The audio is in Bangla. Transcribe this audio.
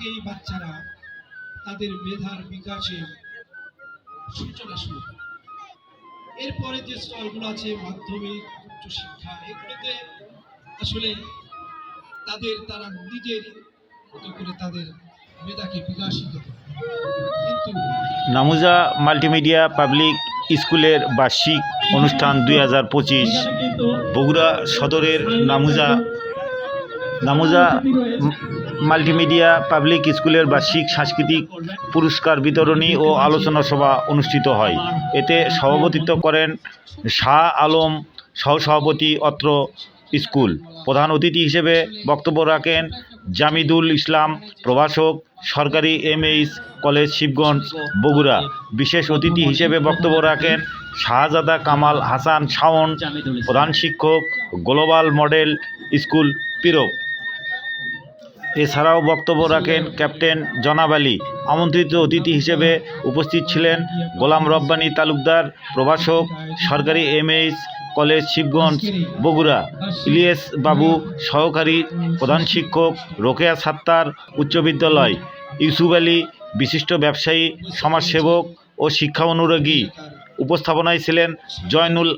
থেকেই বাচ্চারা তাদের মেধার বিকাশের সূচনা শুরু করে। এরপরে যে স্তরগুলো আছে মাধ্যমিক, উচ্চশিক্ষা, এগুলোতে আসলে তারা নিজের মতো করে তাদের মেধাকে বিকাশিত করে। কিন্তু নামুজা মাল্টিমিডিয়া পাবলিক স্কুলের বার্ষিক অনুষ্ঠান 2025 বগুড়া সদরের নামুজা মাল্টিমিডিয়া পাবলিক স্কুলের বার্ষিক সাংস্কৃতিক পুরস্কার বিতরণী ও আলোচনা সভা অনুষ্ঠিত হয়। এতে সভাপতিত্ব করেন শাহ আলম, সহসভাপতি অত্র স্কুল। প্রধান অতিথি হিসেবে বক্তব্য রাখেন জামিদুল ইসলাম, প্রভাষক, সরকারি এমএইচ কলেজ, শিবগঞ্জ, বগুড়া। বিশেষ অতিথি হিসেবে বক্তব্য রাখেন শাহজাদা কামাল হাসান শাওন, প্রধান শিক্ষক, গ্লোবাল মডেল স্কুল, পীরক। এছাড়াও বক্তব্য রাখেন ক্যাপ্টেন জনাব আলী। আমন্ত্রিত অতিথি হিসেবে উপস্থিত ছিলেন গোলাম রব্বানী তালুকদার, প্রভাষক, সরকারি এমএইচ কলেজ, শিবগঞ্জ, বগুড়া, ইলিয়াস বাবু, সহকারী প্রধান শিক্ষক, রোকেয়া সাত্তার উচ্চ বিদ্যালয়, ইউসুফ আলী, বিশিষ্ট ব্যবসায়ী, সমাজসেবক ও শিক্ষা অনুরাগী। উপস্থাপনায় ছিলেন জয়নুল